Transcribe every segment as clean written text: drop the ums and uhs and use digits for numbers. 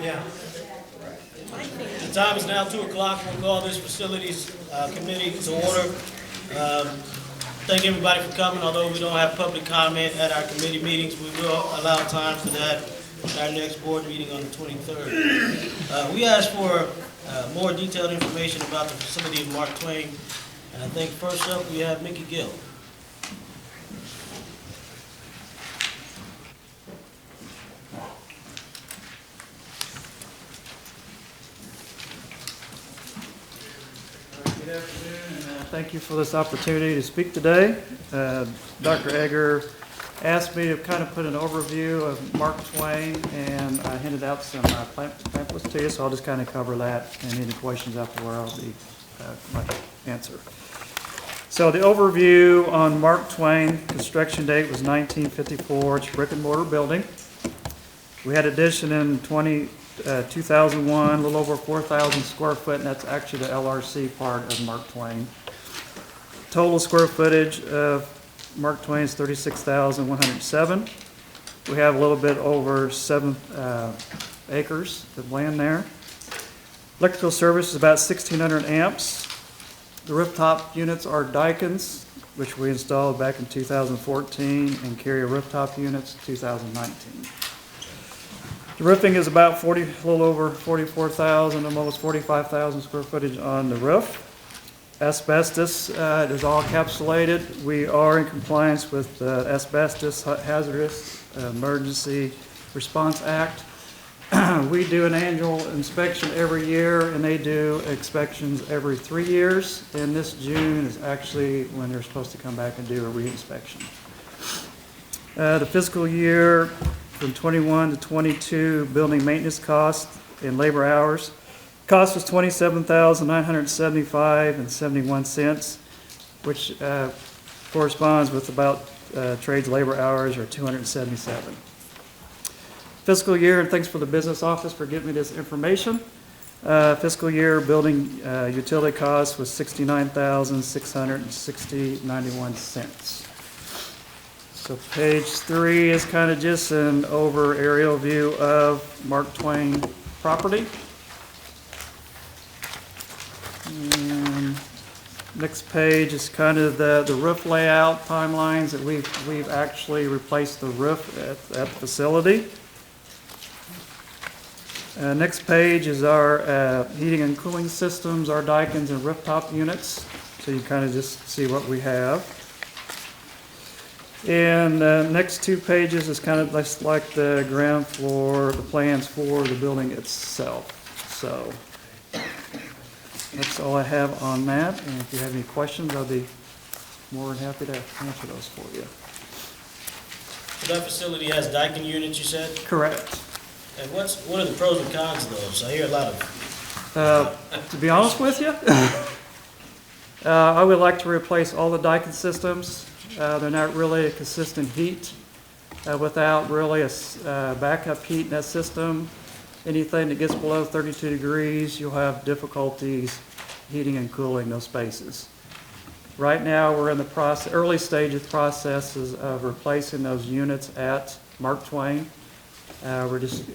Yeah. The time is now 2 o'clock. We'll call this facilities committee to order. Thank everybody for coming. Although we don't have public comment at our committee meetings, we will allow time for that at our next board meeting on the 23rd. We asked for more detailed information about the facility of Mark Twain. And I think first up we have Mickey Gill. Good afternoon, and thank you for this opportunity to speak today. Dr. Egger asked me to kind of put an overview of Mark Twain, and I handed out some pamphlets to you, so I'll just kind of cover that, and any questions afterward I'll be my answer. So the overview on Mark Twain, construction date was 1954. It's a brick and mortar building. We had addition in 2001, a little over 4,000 square foot, and that's actually the LRC part of Mark Twain. Total square footage of Mark Twain is 36,107. We have a little bit over 7 acres of land there. Electrical service is about 1,600 amps. The rooftop units are Daikin's, which we installed back in 2014, and Carrier rooftop units 2019. The roofing is about a little over 44,000, almost 45,000 square footage on the roof. Asbestos is all encapsulated. We are in compliance with the Asbestos Hazardous Emergency Response Act. We do an annual inspection every year, and they do inspections every 3 years. And this June is actually when they're supposed to come back and do a re-inspection. The fiscal year from 21 to 22 building maintenance costs and labor hours. Cost was $27,975.71, which corresponds with about trades labor hours are 277. Fiscal year, and thanks for the business office for giving me this information. Fiscal year building utility cost was $69,660.91. So page 3 is kind of just an aerial view of Mark Twain property. And next page is kind of the roof layout timelines that we've actually replaced the roof at the facility. Next page is our heating and cooling systems, our Daikin's and rooftop units. So you kind of just see what we have. And the next 2 pages is kind of like the ground floor, the plans for the building itself. So that's all I have on that. And if you have any questions, I'll be more than happy to answer those for you. So that facility has Daikin units, you said? Correct. And what are the pros and cons of those? I hear a lot of. To be honest with you, I would like to replace all the Daikin systems. They're not really a consistent heat without really a backup heat in that system. Anything that gets below 32 degrees, you'll have difficulties heating and cooling those spaces. Right now, we're in the early stages processes of replacing those units at Mark Twain. We're just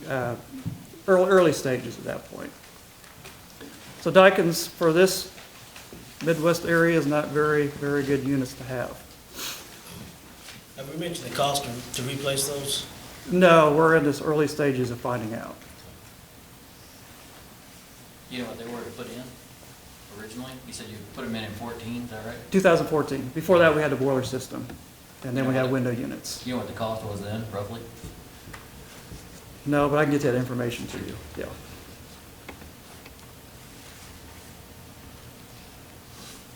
early stages at that point. So Daikin's for this Midwest area is not very, very good units to have. Have we mentioned the cost to replace those? No, we're in this early stages of finding out. You know what they were to put in originally? You said you put them in 14, is that right? 2014. Before that, we had the boiler system, and then we had window units. You know what the cost was then, roughly? No, but I can get that information to you. Yeah.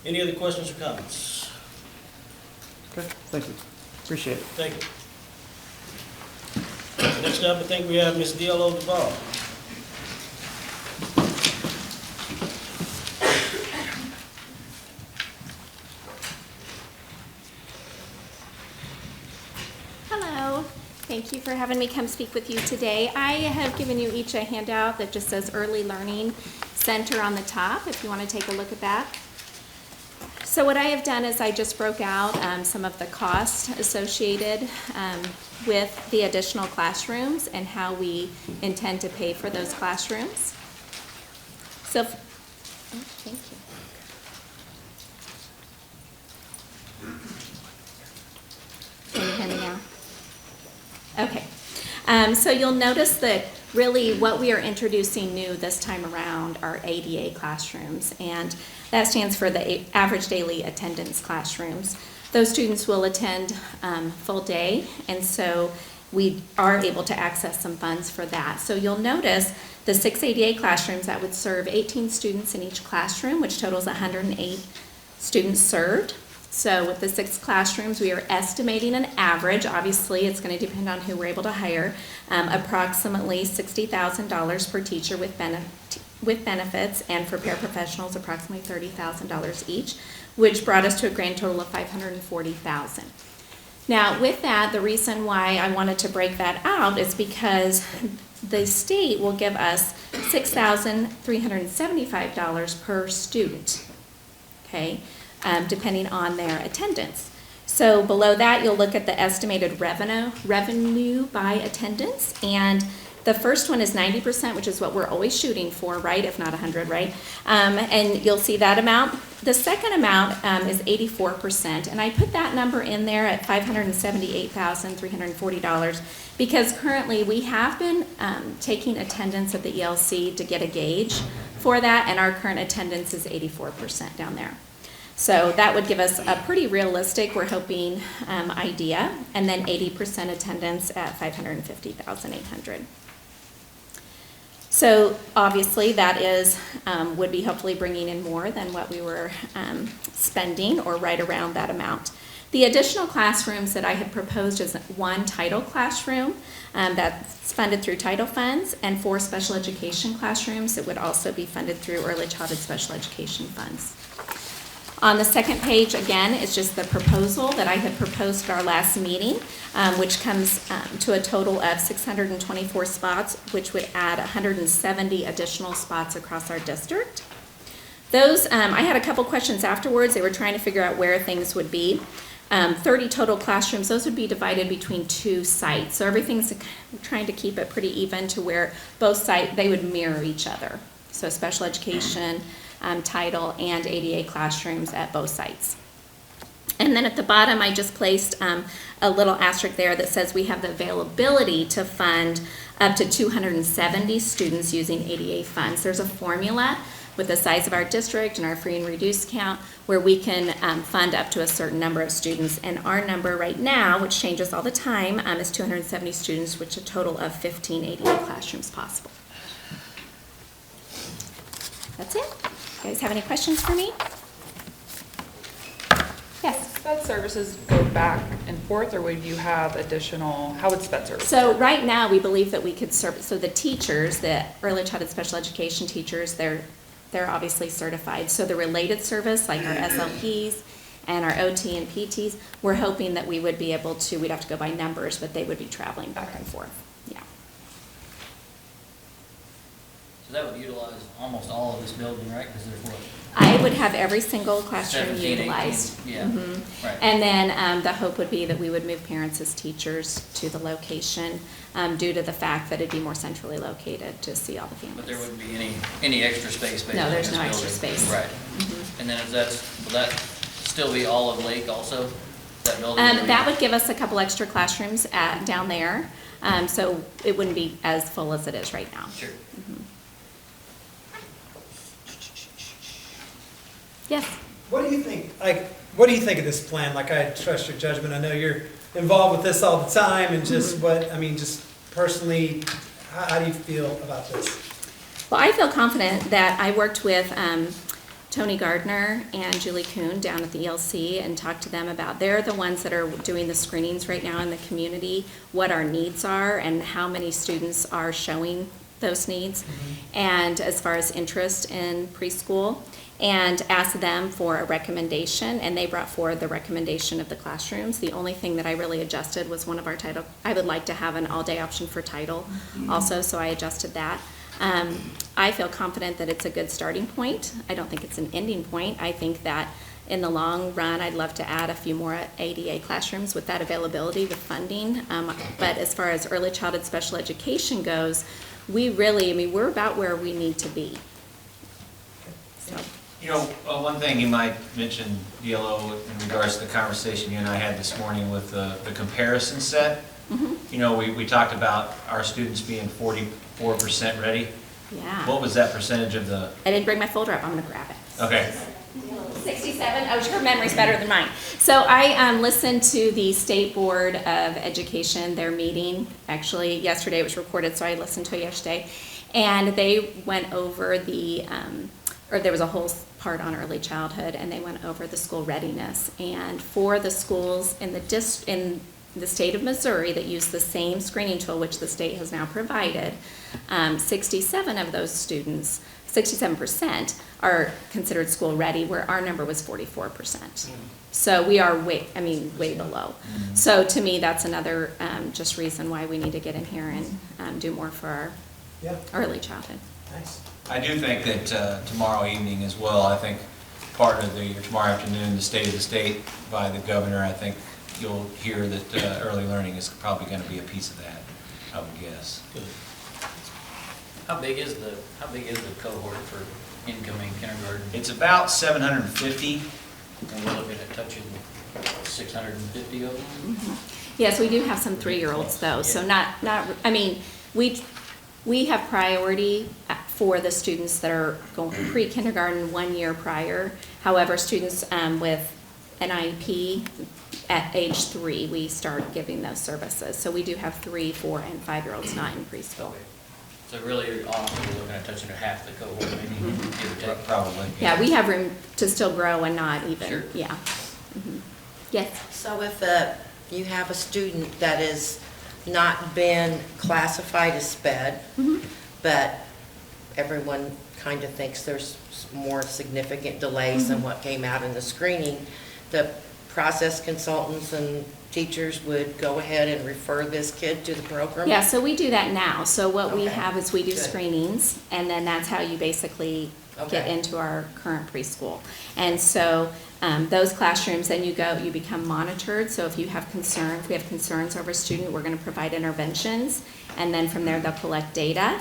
Any other questions or comments? Okay. Thank you. Appreciate it. Thank you. Next up, I think we have Ms. D.L.O. Duval. Hello. Thank you for having me come speak with you today. I have given you each a handout that just says Early Learning Center on the top, if you want to take a look at that. So what I have done is I just broke out some of the costs associated with the additional classrooms and how we intend to pay for those classrooms. So, thank you. Can you hear me now? Okay. So you'll notice that really what we are introducing new this time around are ADA classrooms, and that stands for the average daily attendance classrooms. Those students will attend full day, and so we are able to access some funds for that. So you'll notice the 6 ADA classrooms that would serve 18 students in each classroom, which totals 108 students served. So with the 6 classrooms, we are estimating an average, obviously it's going to depend on who we're able to hire, approximately $60,000 per teacher with benefits, and for paraprofessionals, approximately $30,000 each, which brought us to a grand total of $540,000. Now, with that, the reason why I wanted to break that out is because the state will give us $6,375 per student, okay, depending on their attendance. So below that, you'll look at the estimated revenue by attendance, and the first one is 90%, which is what we're always shooting for, right? If not 100, right? And you'll see that amount. The second amount is 84%, and I put that number in there at $578,340 because currently we have been taking attendance at the ELC to get a gauge for that, and our current attendance is 84% down there. So that would give us a pretty realistic, we're hoping, idea, and then 80% attendance at $550,800. So obviously that is, would be hopefully bringing in more than what we were spending, or right around that amount. The additional classrooms that I had proposed is 1 title classroom that's funded through title funds, and 4 special education classrooms that would also be funded through early childhood special education funds. On the second page, again, is just the proposal that I had proposed at our last meeting, which comes to a total of 624 spots, which would add 170 additional spots across our district. Those, I had a couple questions afterwards. They were trying to figure out where things would be. 30 total classrooms, those would be divided between 2 sites. So everything's trying to keep it pretty even to where both sites, they would mirror each other. So special education, title, and ADA classrooms at both sites. And then at the bottom, I just placed a little asterisk there that says we have the availability to fund up to 270 students using ADA funds. There's a formula with the size of our district and our free and reduced count where we can fund up to a certain number of students. And our number right now, which changes all the time, is 270 students, which is a total of 15 ADA classrooms possible. That's it. You guys have any questions for me? Yes. Sped services go back and forth, or would you have additional, how would sped services? So right now, we believe that we could serve, so the teachers, the early childhood special education teachers, they're obviously certified. So the related service, like our SLPs and our OT and PTs, we're hoping that we would be able to, we'd have to go by numbers, but they would be traveling back and forth. Yeah. So that would utilize almost all of this building, right? Because there's what? I would have every single classroom 17, utilized. 18, yeah, right. And then the hope would be that we would move parents as teachers to the location due to the fact that it'd be more centrally located to see all the families. But there wouldn't be any extra space based No, on there's this no extra building. space. Right. And then will that still be all of Lake also? That building? That would give us a couple extra classrooms down there, so it wouldn't be as full as it is right now. Sure. Yes. What do you think? What do you think of this plan? Like, I trust your judgment. I know you're involved with this all the time, and just just personally, how do you feel about this? Well, I feel confident that I worked with Tony Gardner and Julie Kuhn down at the ELC and talked to them about, they're the ones that are doing the screenings right now in the community, what our needs are and how many students are showing those needs, and as far as interest in preschool, and asked them for a recommendation, and they brought forward the recommendation of the classrooms. The only thing that I really adjusted was one of our title. I would like to have an all-day option for title also, so I adjusted that. I feel confident that it's a good starting point. I don't think it's an ending point. I think that in the long run, I'd love to add a few more ADA classrooms with that availability, with funding. But as far as early childhood special education goes, we really, I mean, we're about where we need to be. So, You know, one thing you might mention, DLO, in regards to the conversation you and I had this morning with the comparison set. You know, we talked about our students being 44% ready. yeah. What was that percentage of the, I didn't bring my folder up, I'm gonna grab it. okay, 67, oh, her memory's better than mine. So I listened to the State Board of Education, their meeting, actually yesterday, it was recorded, so I listened to it yesterday. And they went over the, or there was a whole part on early childhood, and they went over the school readiness. And for the schools in the state of Missouri that use the same screening tool, which the state has now provided, 67 of those students, 67% are considered school ready, where our number was 44%. So we are way below. So to me, that's another just reason why we need to get in here and do more for our Yeah, early childhood. nice. I do think that tomorrow evening as well, I think part of or tomorrow afternoon, the State of the State by the governor, I think you'll hear that early learning is probably going to be a piece of that, I would guess. Good. How big is the cohort for incoming kindergarten? It's about 750. And we're looking at touching 650 of them? Yes, we do have some 3-year-olds though, so I mean, we have priority for the students that are going pre-kindergarten 1 year prior. However, students with an IEP at age 3, we start giving those services. So we do have 3, 4, and 5-year-olds not in preschool. Okay. So really, honestly, we're looking at touching half the cohort, maybe, give or take. Probably. Yeah, we have room to still grow and not even, Sure. yeah. Yes, So if you have a student that has not been classified as sped, but everyone kind of thinks there's more significant delays than what came out in the screening, the process consultants and teachers would go ahead and refer this kid to the program? yeah, so we do that now. So what we Okay. have is we do Good. screenings, and then that's how you basically get Okay. into our current preschool. And so those classrooms, then you become monitored. So if you have concerns, we have concerns over a student, we're going to provide interventions. And then from there, they'll collect data.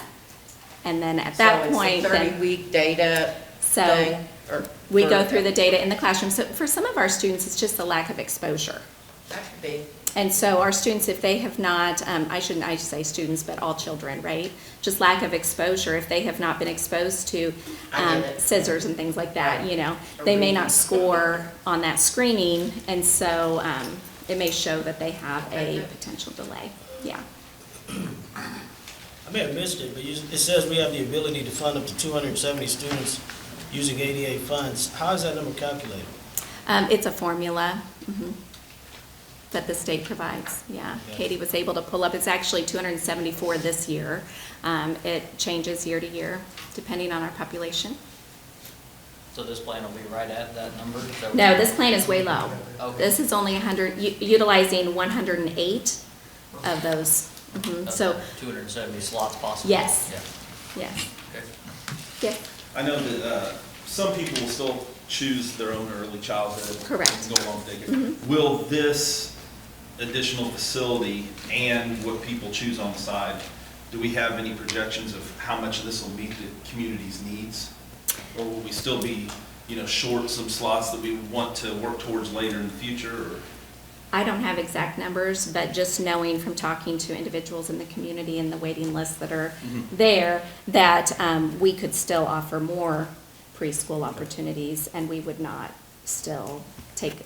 And then at that point, So it's a 30-week data So thing? Or we go for- through the data in the classroom. So for some of our students, it's just a lack of exposure. That could be. And so our students, if they have not, I should say students, but all children, right? Just lack of exposure. If they have not been exposed to I get it. scissors and things like that, you know, they may not score on that screening, and so it may show that they have a potential delay. Yeah. I may have missed it, but it says we have the ability to fund up to 270 students using ADA funds. How is that number calculated? It's a formula that the state provides, yeah. Yeah. Katie was able to pull up, it's actually 274 this year. It changes year to year, depending on our population. So this plan will be right at that number? Is that what No, you're- this plan is way low. Okay. This is only 100, utilizing 108 of those. Of So, the 270 slots possible? Yes. Yeah. yes, Okay. yes, I know that some people will still choose their own early childhood. Correct. And go along with it. Will this additional facility and what people choose on the side, do we have any projections of how much of this will meet the community's needs? Or will we still be, short some slots that we want to work towards later in the future? Or? I don't have exact numbers, but just knowing from talking to individuals in the community and the waiting lists that are there, that we could still offer more preschool opportunities, and we would not still take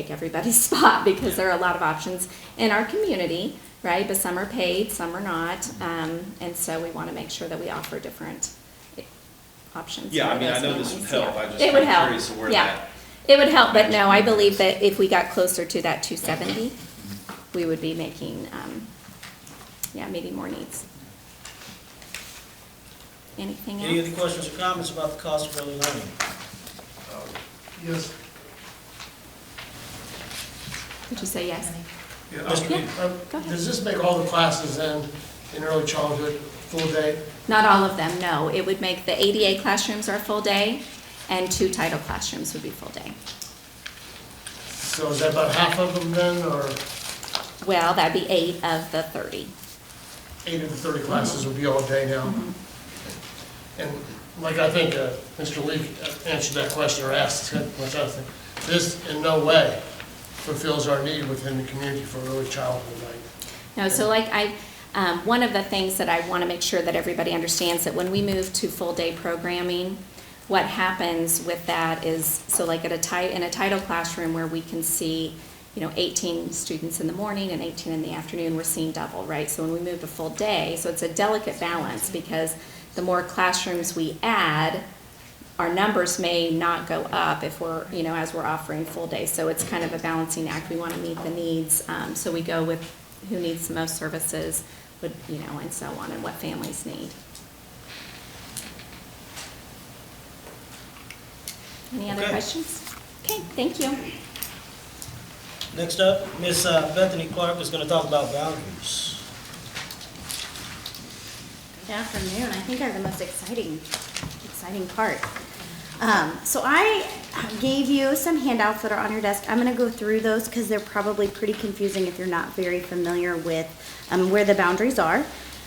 everybody's spot, because there are a lot of options in our community, right? But some are paid, some are not, and so we want to make sure that we offer different options. Yeah, for I mean, I those know this families. would help. Yeah. I just It would am help. curious of where Yeah. that. It would help, but no, I believe that if we got closer to that 270, we would be making, meeting more needs. Anything Any else? other questions or comments about the cost of early learning? Yes. Did you say yes? Mr. Yeah. Reed? Go ahead. Does this make all the classes in early childhood full day? Not all of them, no. It would make the ADA classrooms are full day, and 2 title classrooms would be full day. So is that about half of them then, or Well, that'd be 8 of the 30. 8 of the 30 classes would be all day now? And like I think Mr. Lee answered that question or asked, which I think, this in no way fulfills our need within the community for early childhood night. No, so like one of the things that I want to make sure that everybody understands that when we move to full-day programming, what happens with that is, so like in a title classroom where we can see, 18 students in the morning and 18 in the afternoon, we're seeing double, right? So when we move to full day, so it's a delicate balance because the more classrooms we add, our numbers may not go up if we're, as we're offering full day. So it's kind of a balancing act. We want to meet the needs. So we go with who needs the most services, and so on, and what families need. Any other Okay. questions? Okay, thank you. Next up, Ms. Bethany Clark is going to talk about boundaries. Good afternoon. I think are the most exciting part. So I gave you some handouts that are on your desk. I'm going to go through those because they're probably pretty confusing if you're not very familiar with where the boundaries are.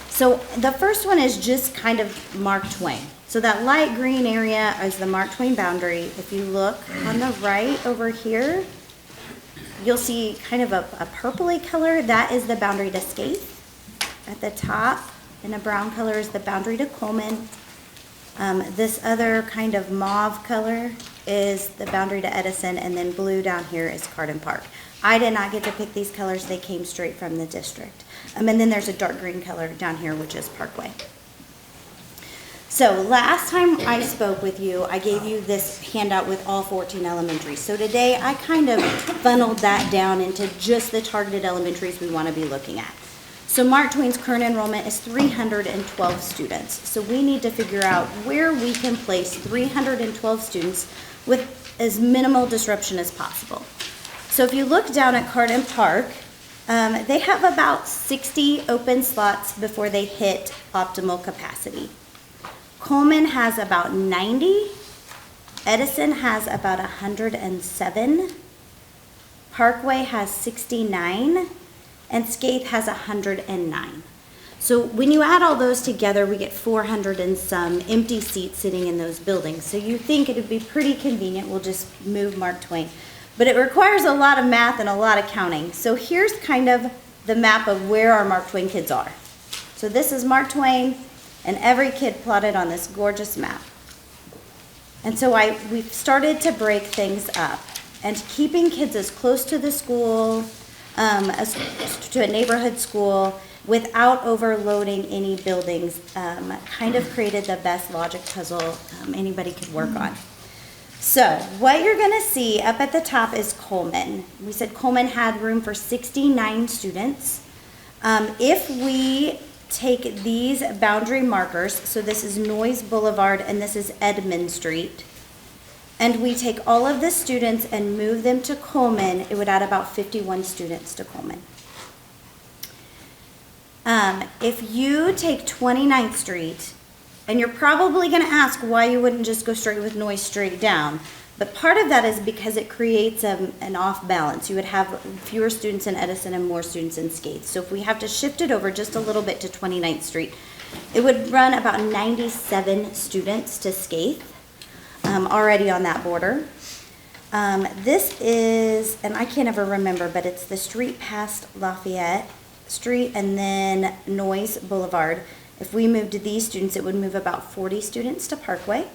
So the first one is just kind of Mark Twain. So that light green area is the Mark Twain boundary. If you look on the right over here, you'll see kind of a purpley color. That is the boundary to Skaith. At the top, in a brown color, is the boundary to Coleman. This other kind of mauve color is the boundary to Edison, and then blue down here is Carden Park. I did not get to pick these colors. They came straight from the district. And then there's a dark green color down here, which is Parkway. So last time I spoke with you, I gave you this handout with all 14 elementaries. So today I kind of funneled that down into just the targeted elementaries we want to be looking at. So Mark Twain's current enrollment is 312 students. So we need to figure out where we can place 312 students with as minimal disruption as possible. So if you look down at Carden Park, they have about 60 open slots before they hit optimal capacity. Coleman has about 90. Edison has about 107. Parkway has 69. And Skaith has 109. So when you add all those together, we get 400 and some empty seats sitting in those buildings. So you think it would be pretty convenient, we'll just move Mark Twain. But it requires a lot of math and a lot of counting. So here's kind of the map of where our Mark Twain kids are. So this is Mark Twain, and every kid plotted on this gorgeous map. And so we've started to break things up and keeping kids as close to the school, as to a neighborhood school without overloading any buildings, kind of created the best logic puzzle anybody could work on. So what you're going to see up at the top is Coleman. We said Coleman had room for 69 students. If we take these boundary markers, so this is Noyes Boulevard and this is Edmond Street, and we take all of the students and move them to Coleman, it would add about 51 students to Coleman. If you take 29th Street, and you're probably going to ask why you wouldn't just go straight with Noyes straight down, but part of that is because it creates an off balance. You would have fewer students in Edison and more students in Skaith. So if we have to shift it over just a little bit to 29th Street, it would run about 97 students to Skaith, already on that border. This is, and I can't ever remember, but it's the street past Lafayette Street and then Noyes Boulevard. If we moved these students, it would move about 40 students to Parkway.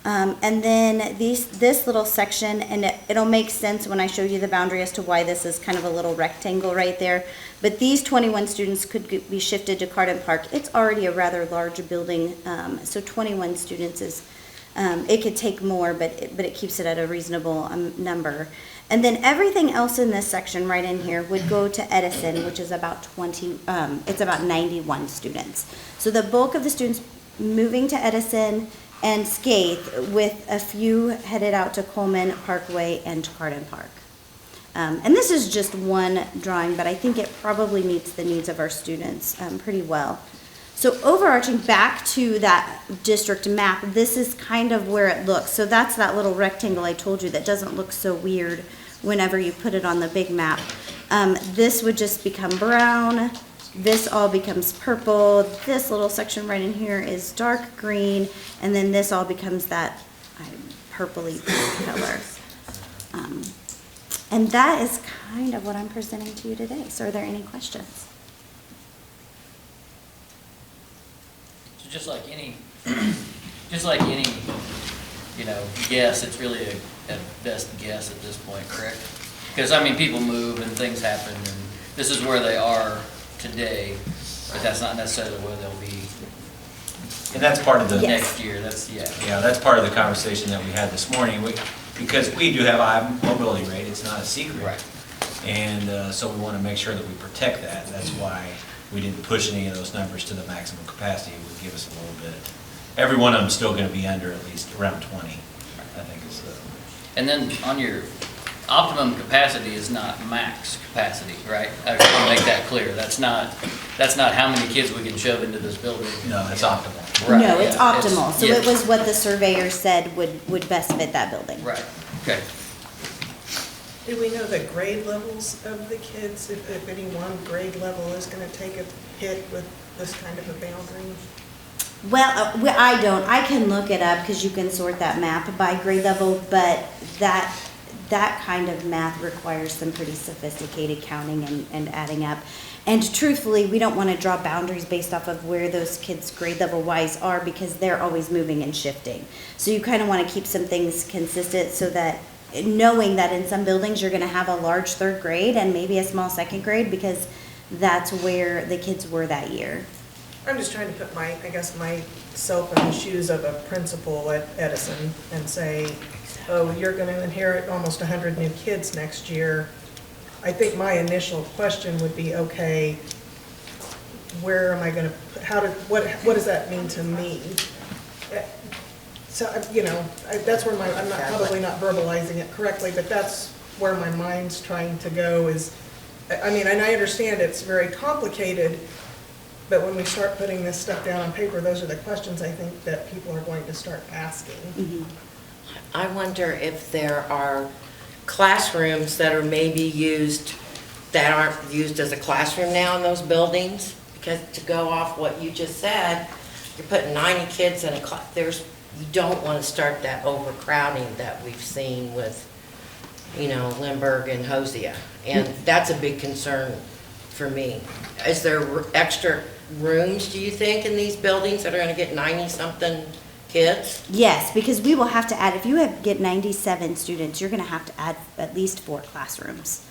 And then this little section, and it'll make sense when I show you the boundary as to why this is kind of a little rectangle right there. But these 21 students could be shifted to Carden Park. It's already a rather large building, so 21 students is, it could take more, but it keeps it at a reasonable number. And then everything else in this section right in here would go to Edison, which is about it's about 91 students. So the bulk of the students moving to Edison and Skaith, with a few headed out to Coleman, Parkway, and Carden Park. And this is just one drawing, but I think it probably meets the needs of our students pretty well. So overarching back to that district map, this is kind of where it looks. So that's that little rectangle I told you that doesn't look so weird whenever you put it on the big map. This would just become brown. This all becomes purple. This little section right in here is dark green, and then this all becomes that purpley color. And that is kind of what I'm presenting to you today. So are there any questions? So just like any, guess, it's really a best guess at this point, correct? Because, I mean, people move and things happen, and this is where they are today, but that's not necessarily where they'll be And that's part of the. Yes. next year. That's, yeah. Yeah, that's part of the conversation that we had this morning, because we do have a high mobility rate, it's not a secret. Right. And so we want to make sure that we protect that. That's why we didn't push any of those numbers to the maximum capacity. It would give us a little bit. Every one of them is still going to be under at least around 20, I think is the. And then on your optimum capacity is not max capacity, right? I just want to make that clear. That's not how many kids we can shove into this building. No, it's optimal. Right, No, it's yeah, optimal. So yeah. it was what the surveyor said would best fit that building. Right, okay. Do we know the grade levels of the kids, if any one grade level is going to take a hit with this kind of a boundary? Well, I don't. I can look it up because you can sort that map by grade level, but that kind of math requires some pretty sophisticated counting and adding up. And truthfully, we don't want to draw boundaries based off of where those kids grade level wise are because they're always moving and shifting. So you kind of want to keep some things consistent so that knowing that in some buildings you're going to have a large third grade and maybe a small second grade because that's where the kids were that year. I'm just trying to put myself in the shoes of a principal at Edison and say, oh, you're going to inherit almost 100 new kids next year. I think my initial question would be, okay, where am I going to, what does that mean to me? So, that's where I'm probably not verbalizing it correctly, but that's where my mind's trying to go is, and I understand it's very complicated, but when we start putting this stuff down on paper, those are the questions I think that people are going to start asking. Mm-hmm. I wonder if there are classrooms that are maybe used, that aren't used as a classroom now in those buildings, because to go off what you just said, you're putting 90 kids in a class, you don't want to start that overcrowding that we've seen with, Lindbergh and Hosea, and that's a big concern for me. Is there extra rooms, do you think, in these buildings that are going to get 90-something kids? Yes, because we will have to add, if you get 97 students, you're going to have to add at least 4 classrooms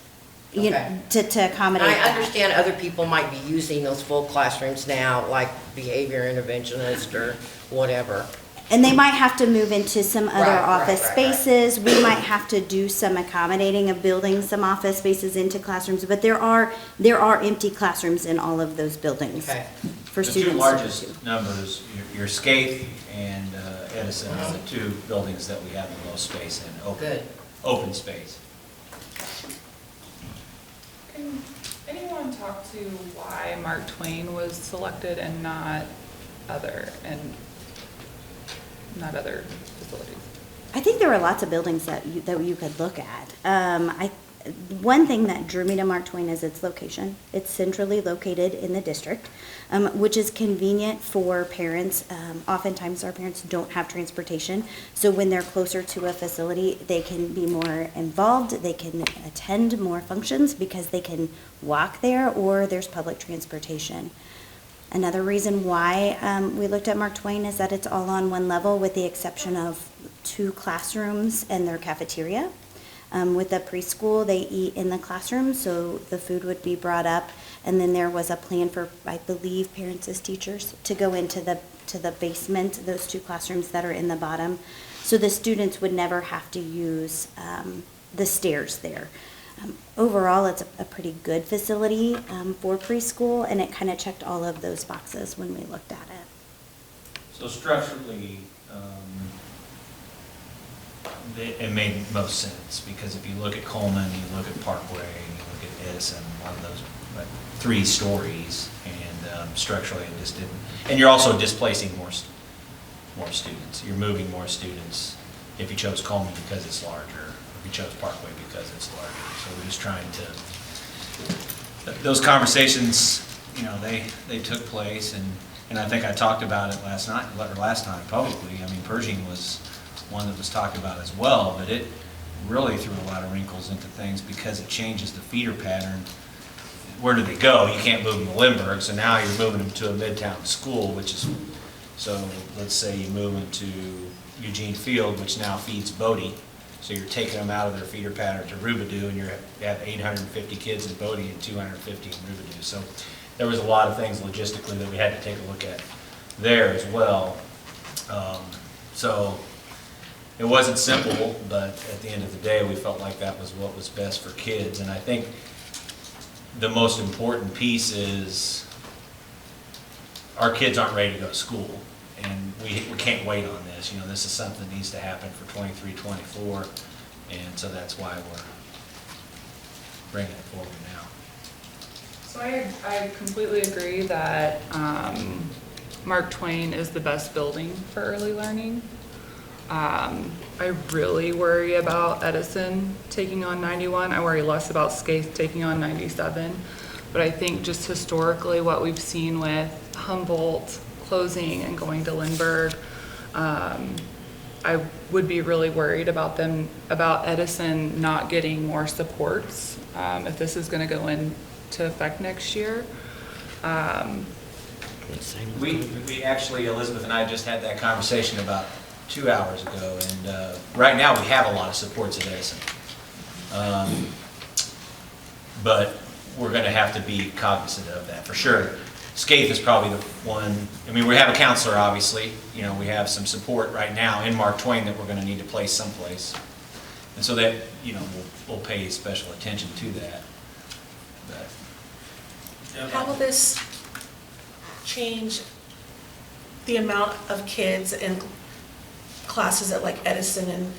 Okay. to accommodate I that. understand other people might be using those full classrooms now, like behavior interventionist or whatever. And they might have to move into some other Right, office right. spaces. We might have to do some accommodating of building some office spaces into classrooms, but there are empty classrooms in all of those buildings Okay. for The students. two largest numbers, your Scaife and Edison are the two buildings that we have the most space in, Good. open space. Can anyone talk to why Mark Twain was selected and not other facilities? I think there were lots of buildings that you could look at. One thing that drew me to Mark Twain is its location. It's centrally located in the district, which is convenient for parents. Oftentimes, our parents don't have transportation, so when they're closer to a facility, they can be more involved. They can attend more functions because they can walk there, or there's public transportation. Another reason why we looked at Mark Twain is that it's all on one level with the exception of 2 classrooms and their cafeteria. With the preschool, they eat in the classroom, so the food would be brought up. And then there was a plan for, I believe, parents as teachers to go into the basement, those 2 classrooms that are in the bottom. So the students would never have to use the stairs there. Overall, it's a pretty good facility for preschool, and it kind of checked all of those boxes when we looked at it. So structurally, it made most sense, because if you look at Coleman, you look at Parkway, you look at Edison, one of those, 3 stories, and structurally it just didn't. And you're also displacing more students. You're moving more students if you chose Coleman because it's larger. We chose Parkway because it's larger. So we're just trying to, those conversations, you know, they took place, and I think I talked about it last night, or last time publicly. I mean, Pershing was one that was talked about as well, but it really threw a lot of wrinkles into things because it changes the feeder pattern. Where do they go? You can't move them to Lindbergh, so now you're moving them to a midtown school, which is, so let's say you move them to Eugene Field, which now feeds Bodie. So you're taking them out of their feeder pattern to Rubidoux, and you have 850 kids in Bodie and 250 in Rubidoux. So there was a lot of things logistically that we had to take a look at there as well. So it wasn't simple, but at the end of the day, we felt like that was what was best for kids. And I think the most important piece is our kids aren't ready to go to school, and we can't wait on this. You know, this is something that needs to happen for 23, 24, and so that's why we're bringing it forward now. So I completely agree that Mark Twain is the best building for early learning. I really worry about Edison taking on 91. I worry less about Skaith taking on 97. But I think just historically what we've seen with Humboldt closing and going to Lindbergh, I would be really worried about Edison not getting more supports if this is going to go into effect next year. We actually, Elizabeth and I just had that conversation about 2 hours ago, and right now we have a lot of supports at Edison. But we're going to have to be cognizant of that for sure. Skaith is probably the one. I mean, we have a counselor, obviously. You know, we have some support right now in Mark Twain that we're going to need to place someplace, and so that, you know, we'll pay special attention to that. But how will this change the amount of kids in classes at like Edison and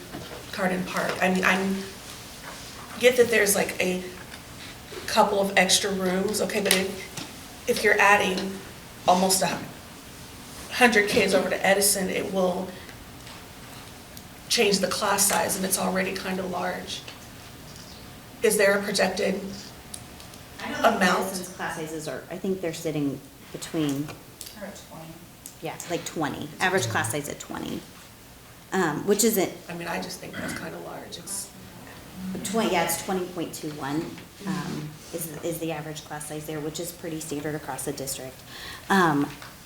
Carden Park? I mean, I get that there's like a couple of extra rooms, okay, but if you're adding almost 100 kids over to Edison, it will change the class size, and it's already kind of large. Is there a projected amount? Edison's class sizes are, I think they're sitting between, Or at 20. yeah, like 20, average class size at 20, which isn't, I mean, I just think that's kind of large. It's 20, yeah, it's 20.21 is the average class size there, which is pretty standard across the district.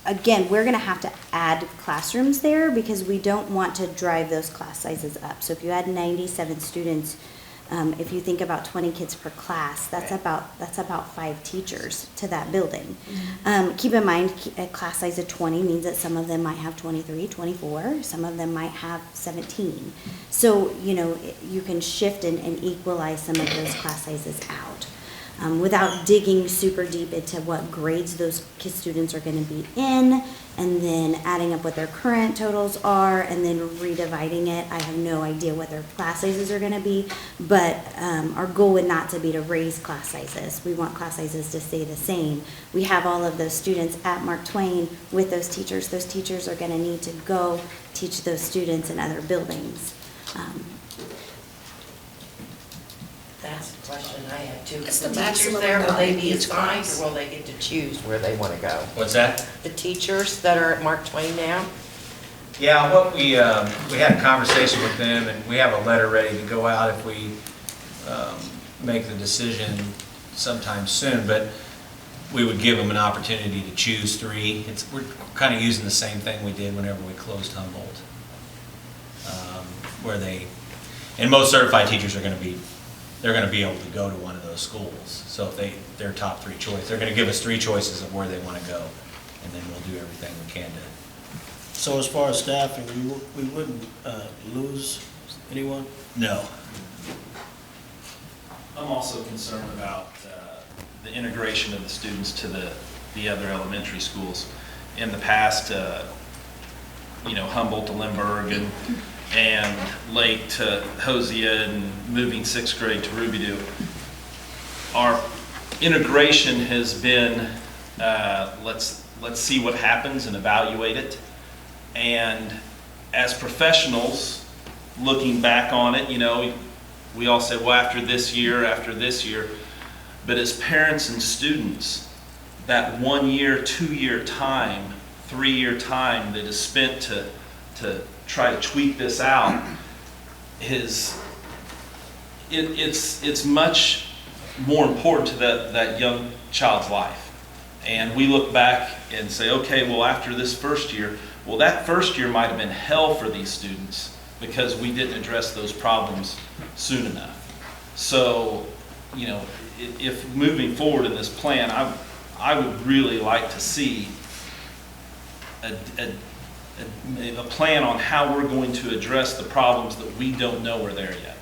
Again, we're gonna have to add classrooms there because we don't want to drive those class sizes up. So if you add 97 students, if you think about 20 kids per class, that's about 5 teachers to that building. Keep in mind, a class size of 20 means that some of them might have 23, 24, some of them might have 17. So, you know, you can shift and equalize some of those class sizes out. Without digging super deep into what grades those students are going to be in, and then adding up what their current totals are, and then redividing it. I have no idea what their class sizes are going to be, but our goal would not to be to raise class sizes. We want class sizes to stay the same. We have all of those students at Mark Twain with those teachers. Those teachers are going to need to go teach those students in other buildings. That's the question I had too. It's The the teachers maximum there, will they amount be each assigned, class. or will they get to choose where they want to go? what's that? The teachers that are at Mark Twain now? Yeah, what we had a conversation with them, and we have a letter ready to go out if we make the decision sometime soon, but we would give them an opportunity to choose 3. We're kind of using the same thing we did whenever we closed Humboldt, where and most certified teachers are going to be able to go to one of those schools. So if their top 3 choice, they're going to give us 3 choices of where they want to go, and then we'll do everything we can to. So as far as staffing, we wouldn't lose anyone? No. I'm also concerned about the integration of the students to the other elementary schools. In the past, you know, Humboldt to Lindbergh and Lake to Hosea and moving 6th grade to Rubidoux. Our integration has been, let's see what happens and evaluate it. And as professionals, looking back on it, you know, we all say, well, after this year, but as parents and students, that 1 year, 2 year time, 3 year time that is spent to try to tweak this out it's much more important to that young child's life. And we look back and say, okay, well, after this first year, well, that first year might have been hell for these students because we didn't address those problems soon enough. So, if moving forward in this plan, I would really like to see a plan on how we're going to address the problems that we don't know are there yet,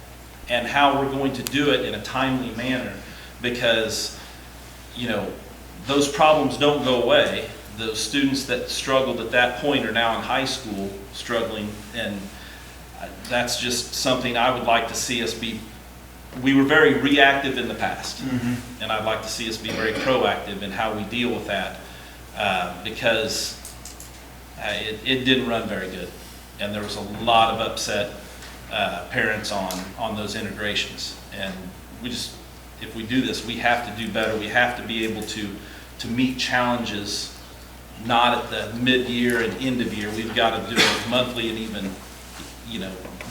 and how we're going to do it in a timely manner, because those problems don't go away. Those students that struggled at that point are now in high school struggling, and that's just something I would like to see us be. We were very reactive in the past, and I'd like to see us be very proactive in how we deal with that, because it didn't run very good, and there was a lot of upset parents on those integrations. And if we do this, we have to do better. We have to be able to meet challenges, not at the mid-year and end of year. We've got to do it monthly and even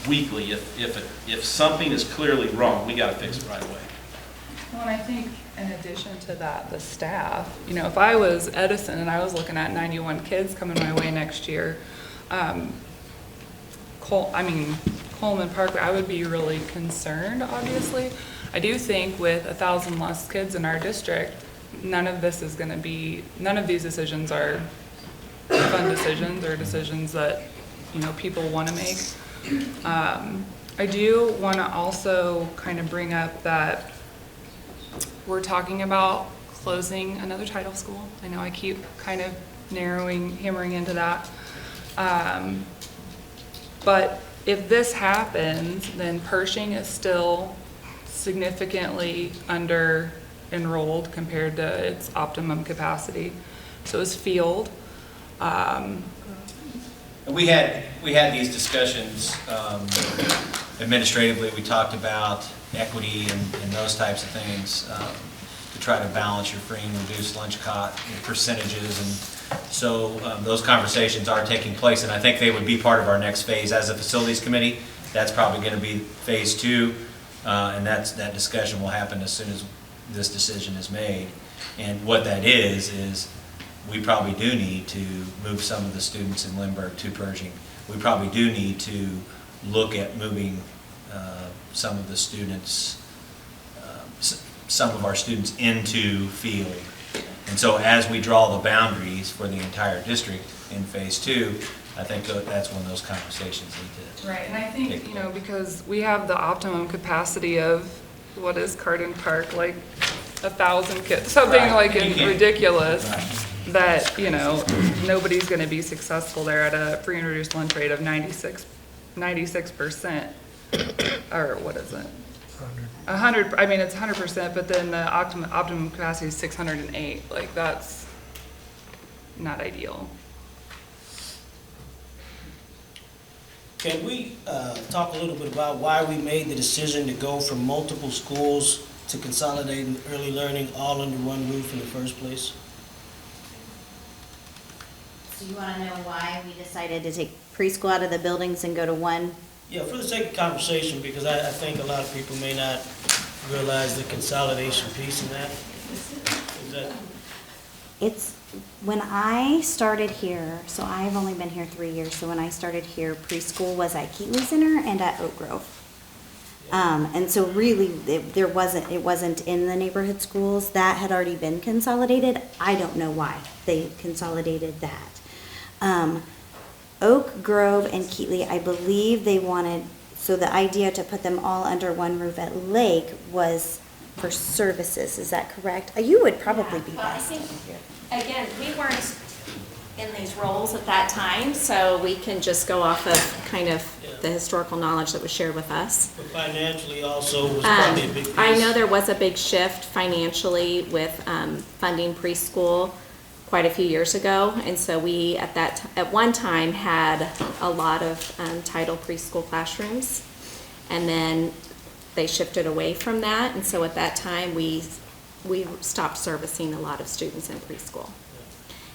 weekly. If something is clearly wrong, we got to fix it right away. Well, and I think in addition to that, the staff, if I was Edison and I was looking at 91 kids coming my way next year, Coleman Parkway, I would be really concerned, obviously. I do think with 1,000 less kids in our district, none of these decisions are fun decisions or decisions that, people want to make. I do want to also kind of bring up that we're talking about closing another title school. I know I keep kind of hammering into that. But if this happens, then Pershing is still significantly under enrolled compared to its optimum capacity. So is Field. We had these discussions administratively. We talked about equity and those types of things to try to balance your free and reduced lunch percentages, and so those conversations are taking place, and I think they would be part of our next phase as a facilities committee. That's probably going to be phase 2, and that discussion will happen as soon as this decision is made. And what that is we probably do need to move some of the students in Lindbergh to Pershing. We probably do need to look at moving some of the students, some of our students into Field. And so as we draw the boundaries for the entire district in phase 2, I think that's when those conversations need to. Right, and I think, because we have the optimum capacity of, what is Carden Park, like 1,000 kids, something like ridiculous. Right. That, nobody's going to be successful there at a free and reduced lunch rate of 96%, or what is it? 100. I mean, it's 100%, but then the optimum capacity is 608. Like, that's not ideal. Can we talk a little bit about why we made the decision to go from multiple schools to consolidating early learning all under one roof in the first place? So you want to know why we decided to take preschool out of the buildings and go to one? Yeah, for the sake of conversation, because I think a lot of people may not realize the consolidation piece in that. Is that? It's, when I started here, so I've only been here 3 years, so when I started here, preschool was at Keatley Center and at Oak Grove. And so really, it wasn't in the neighborhood schools. That had already been consolidated. I don't know why they consolidated that. Oak Grove and Keatley, I believe they wanted, so the idea to put them all under one roof at Lake was for services, is that correct? You would probably be Well, I best. think, again, we weren't in these roles at that time, so we can just go off of kind of the historical knowledge that was shared with us. But financially also was probably a big piece. I know there was a big shift financially with funding preschool quite a few years ago, and so we at one time had a lot of title preschool classrooms, and then they shifted away from that, and so at that time, we stopped servicing a lot of students in preschool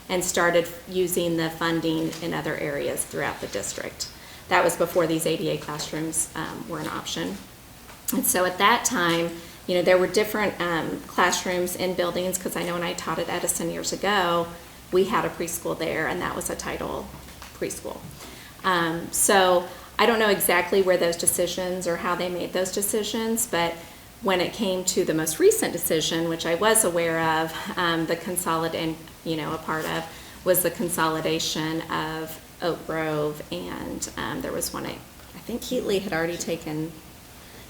and started using the funding in other areas throughout the district. That was before these ADA classrooms were an option. And so at that time, you know, there were different classrooms in buildings, because I know when I taught at Edison years ago, we had a preschool there, and that was a Title preschool. So I don't know exactly where those decisions or how they made those decisions, but when it came to the most recent decision, which I was aware of, the consolidate, you know, a part of, was the consolidation of Oak Grove, and there was one, I think Keatley had already taken,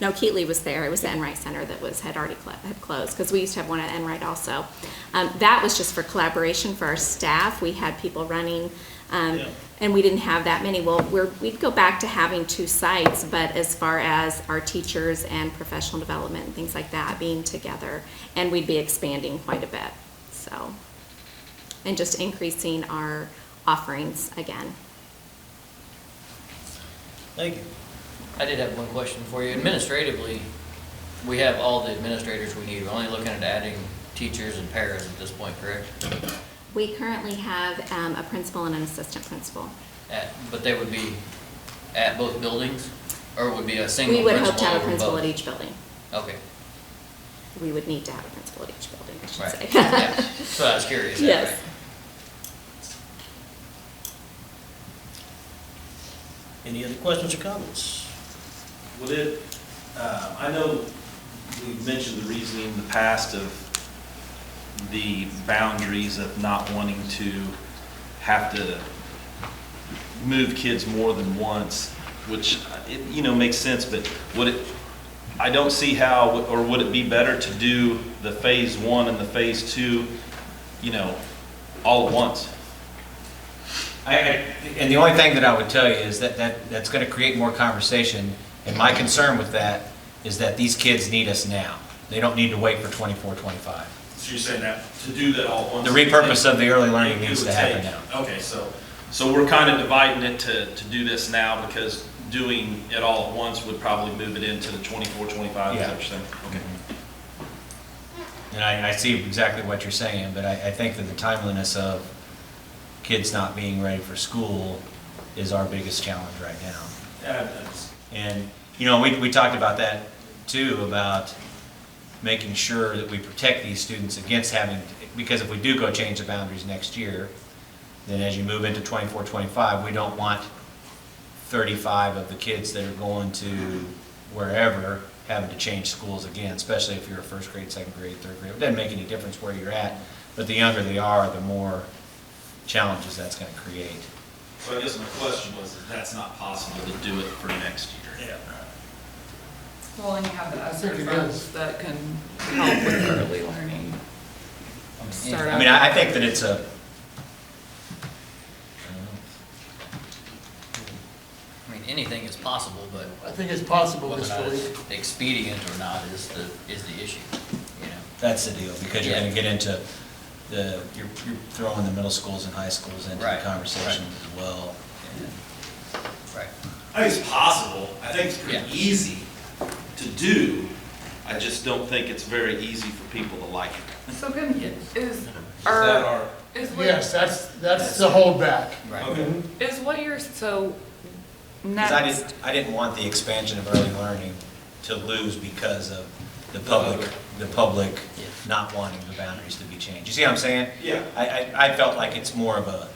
no, Keatley was there. It was the Enright Center that had already had closed, because we used to have one at Enright also. That was just for collaboration for our staff. We had people running, and we didn't have that many. Well, we'd go back to having 2 sites, but as far as our teachers and professional development and things like that being together, and we'd be expanding quite a bit, so, and just increasing our offerings again. Thank you. I did have one question for you. Administratively, we have all the administrators we need. We're only looking at adding teachers and paras at this point, correct? We currently have a principal and an assistant principal. But they would be at both buildings, or would be a single We principal? would hope to have a over principal both? at each building. Okay, We would need to have a principal at each building, I should right. say. Yeah. So I was curious. Yes. Any other questions or comments? Would it, I know we've mentioned the reasoning in the past of the boundaries of not wanting to have to move kids more than once, which, you know, makes sense, but would it, I don't see how, or would it be better to do the phase 1 and the phase 2, you know, all at once? And the only thing that I would tell you is that's going to create more conversation, and my concern with that is that these kids need us now. They don't need to wait for 24, 25. So you're saying that to do that all at once? The repurpose of the early learning it needs would to happen take- now. Okay, so we're kind of dividing it to do this now, because doing it all at once would probably move it into the 24, 25, is that what you're saying? Okay. And I see exactly what you're saying, but I think that the timeliness of kids not being ready for school is our biggest challenge right now. And, you know, we talked about that too, about making sure that we protect these students against having, because if we do go change the boundaries next year, then as you move into 24, 25, we don't want 35 of the kids that are going to wherever having to change schools again, especially if you're a first grade, second grade, third grade. It doesn't make any difference where you're at, but the younger they are, the more challenges that's going to create. So I guess my question was, if that's not possible to do it for next year? Yeah. Well, and you have the I think ESSER it funds is. that can help with early learning. Start I mean, out. I think that it's a, I mean, anything is possible, but I think it's possible, whether or Mr. not Lee. it's expedient or not is the issue, you know? that's the deal, because you're Yeah. going to get into you're throwing the middle schools and high schools into the Right, conversation right. as well. And Right. I think it's possible. I think it's pretty Yeah. easy to do. I just don't think it's very easy for people to like it. So can, Yes. is that our? what, Yes, that's the holdback. Right. Okay. is what you're, so 'cause next, I didn't want the expansion of early learning to lose because of the public Yeah. not wanting the boundaries to be changed. You see what I'm saying? Yeah, I felt like it's more of a,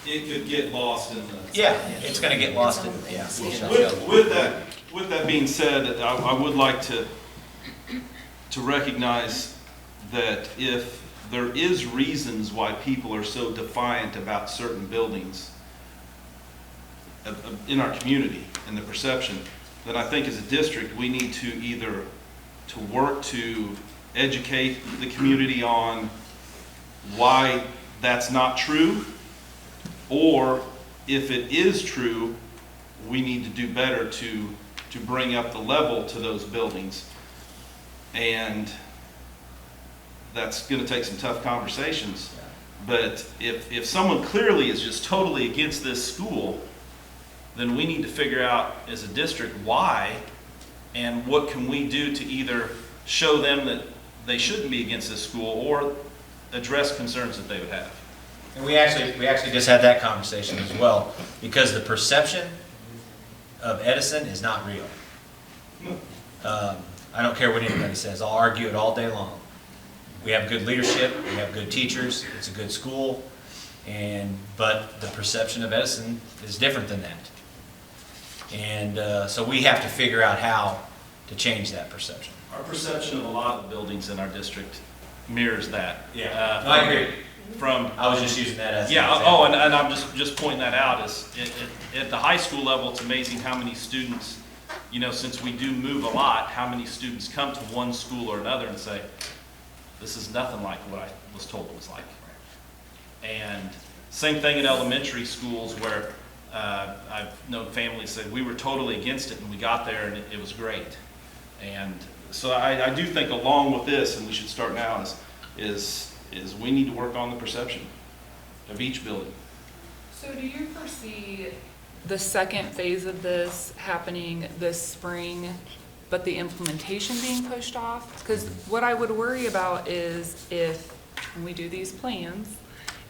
it could get lost in the. yeah, it's going to get lost in, yeah. With that being said, I would like to recognize that if there is reasons why people are so defiant about certain buildings in our community and the perception, then I think as a district, we need to either to work to educate the community on why that's not true, or if it is true, we need to do better to bring up the level to those buildings. And that's going to take some tough conversations. But if someone clearly is just totally against this school, then we need to figure out as a district why And what can we do to either show them that they shouldn't be against this school or address concerns that they would have? And we actually just had that conversation as well, because the perception of Edison is not real. I don't care what anybody says. I'll argue it all day long. We have good leadership, we have good teachers, it's a good school, but the perception of Edison is different than that. And so we have to figure out how to change that perception. Our perception of a lot of buildings in our district mirrors that. Yeah, no, I agree. I was just using that as an example. Oh, and I'm just pointing that out, is at the high school level, it's amazing how many students, since we do move a lot, how many students come to one school or another and say, this is nothing like what I was told it was like. And same thing in elementary schools where I've known families say, we were totally against it and we got there and it was great. And so I do think along with this, and we should start now, is we need to work on the perception of each building. So do you foresee the second phase of this happening this spring, but the implementation being pushed off? Because what I would worry about is if when we do these plans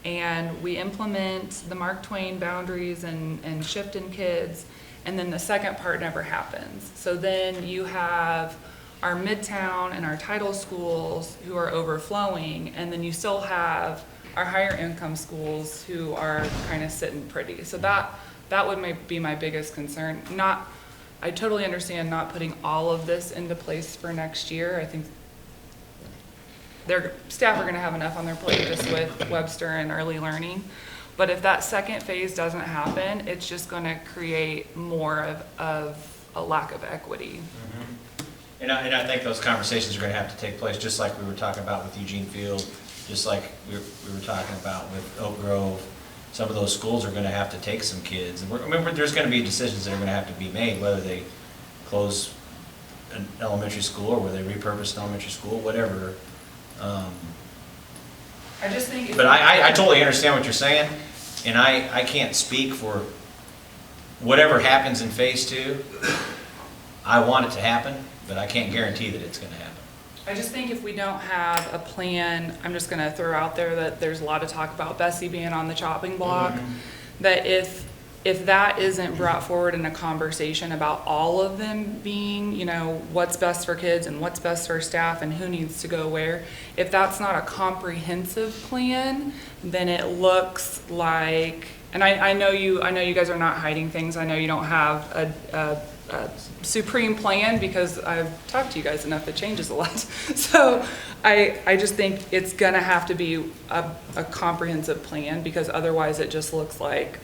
and we implement the Mark Twain boundaries and shift in kids, and then the second part never happens. So then you have our Midtown and our title schools who are overflowing, and then you still have our higher income schools who are kind of sitting pretty. So that would be my biggest concern. I totally understand not putting all of this into place for next year. I think their staff are gonna have enough on their plate just with Webster and early learning. But if that second phase doesn't happen, it's just gonna create more of a lack of equity. Mm-hmm. And I think those conversations are going to have to take place, just like we were talking about with Eugene Field, just like we were talking about with Oak Grove. Some of those schools are going to have to take some kids. And there's going to be decisions that are going to have to be made, whether they close an elementary school or whether they repurpose an elementary school, whatever. I just think. But I totally understand what you're saying, and I can't speak for whatever happens in phase 2. I want it to happen, but I can't guarantee that it's going to happen. I just think if we don't have a plan, I'm just going to throw out there that there's a lot of talk about Bessie being on the chopping block, that if that isn't brought forward in a conversation about all of them being, what's best for kids and what's best for staff and who needs to go where, if that's not a comprehensive plan, then it looks like, and I know you guys are not hiding things. I know you don't have a supreme plan because I've talked to you guys enough, it changes a lot. So I just think it's gonna have to be a comprehensive plan, because otherwise it just looks like,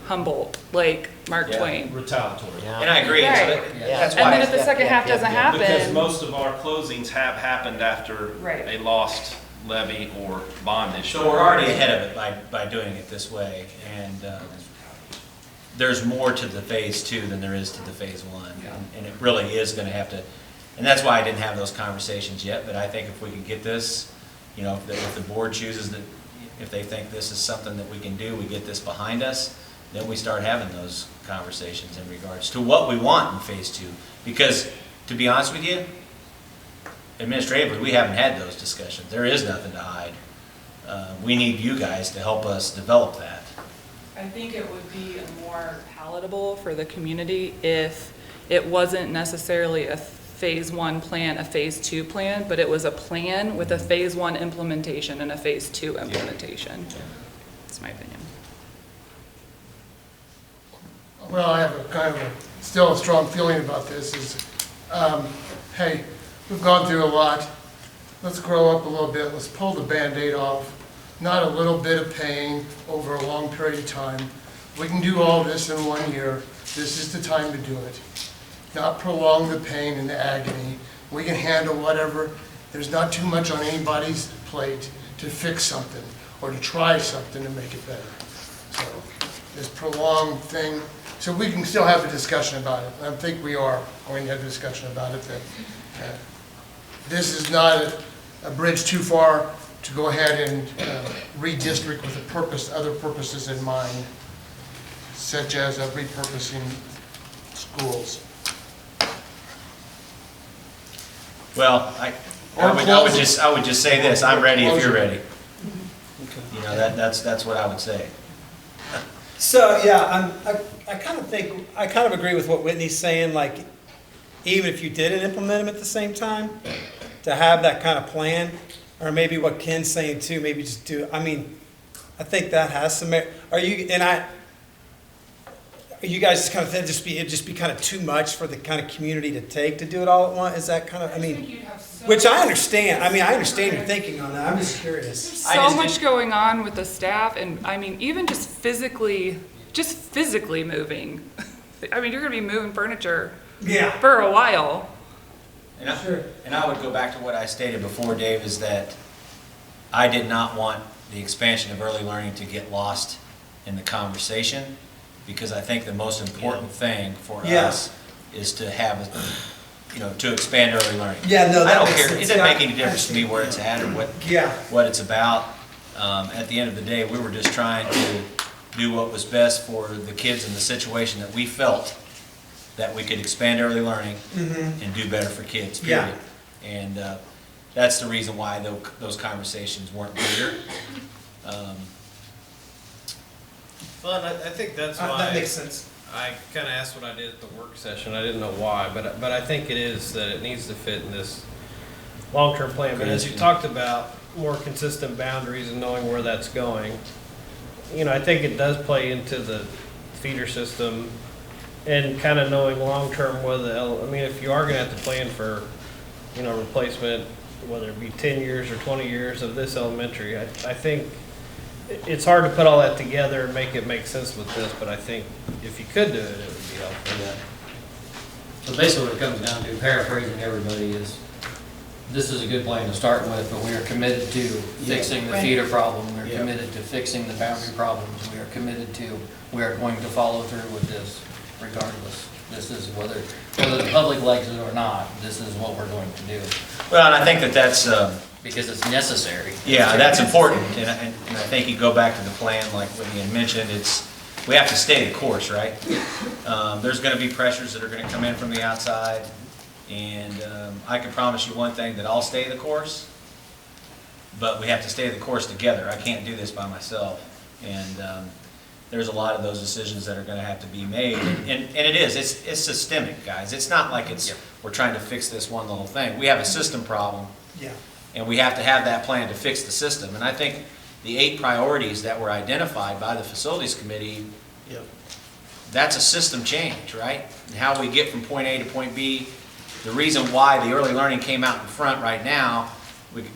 Humboldt, like Mark Twain. Retaliatory. And I agree. Right. So that's why And then if the second half doesn't happen. Because most of our closings have happened after Right. a lost levy or bond issue. So we're already ahead of it by doing it this way, and there's more to the phase 2 than there is to the phase 1, and it really is going to have to, and that's why I didn't have those conversations yet, but I think if we can get this, if the board chooses that, if they think this is something that we can do, we get this behind us, then we start having those conversations in regards to what we want in phase 2, because to be honest with you, administratively, we haven't had those discussions. There is nothing to hide. We need you guys to help us develop that. I think it would be more palatable for the community if it wasn't necessarily a phase 1 plan, a phase 2 plan, but it was a plan with a phase 1 implementation and a phase 2 implementation. That's my opinion. Well, I have a kind of still a strong feeling about this is, hey, we've gone through a lot. Let's grow up a little bit. Let's pull the Band-Aid off. Not a little bit of pain over a long period of time. We can do all this in 1 year. This is the time to do it. Not prolong the pain and the agony. We can handle whatever. There's not too much on anybody's plate to fix something or to try something to make it better. So this prolonged thing, so we can still have a discussion about it. I think we are going to have a discussion about it, that this is not a bridge too far to go ahead and redistrict with a purpose, other purposes in mind, such as repurposing schools. Well, I would just say this, I'm ready if you're ready. You know, that's what I would say. So, yeah, I kind of agree with what Whitney's saying, like, even if you didn't implement them at the same time, to have that kind of plan, or maybe what Ken's saying too, maybe just do, I mean, I think that has some merit. Are you guys just kind of think it'd just be kind of too much for the kind of community to take to do it all at once? Is that kind of, I mean, which I understand, I understand your thinking on that, I'm just curious. So much going on with the staff, and I mean, even just physically moving. I mean, you're gonna be moving furniture for a while. And I would go back to what I stated before, Dave, is that I did not want the expansion of early learning to get lost in the conversation, because I think the most important thing for us is to have, to expand early learning. Yeah, no, I that don't makes care, sense. it doesn't make any difference to me where it's at or what it's about. At the end of the day, we were just trying to do what was best for the kids in the situation that we felt that we could expand early learning and do better for kids, period. And that's the reason why those conversations weren't bigger. Well, and I think that's why. That makes sense. I kind of asked what I did at the work session. I didn't know why, but I think it is that it needs to fit in this long-term plan. But as you talked about, more consistent boundaries and knowing where that's going, I think it does play into the feeder system and kind of knowing long-term whether, if you are going to have to plan for, replacement, whether it be 10 years or 20 years of this elementary, I think it's hard to put all that together and make it make sense with this, but I think if you could do it, it would be helpful. So basically what it comes down to, paraphrasing everybody, is this is a good plan to start with, but we are committed to fixing the feeder problem. We are committed to fixing the boundary problems. We are committed to, we are going to follow through with this regardless. This is whether the public likes it or not, this is what we're going to do. Well, and I think that's... because it's necessary. Yeah, that's important, and I think you go back to the plan, like Whitney had mentioned, we have to stay the course, right? There's gonna be pressures that are gonna come in from the outside, and I can promise you one thing, that I'll stay the course, but we have to stay the course together. I can't do this by myself, and there's a lot of those decisions that are gonna have to be made, and it's systemic, guys. It's not like we're trying to fix this one little thing. We have a system problem. Yeah. And we have to have that plan to fix the system. And I think the 8 priorities that were identified by the facilities committee, that's a system change, right? And how we get from point A to point B. The reason why the early learning came out in front right now,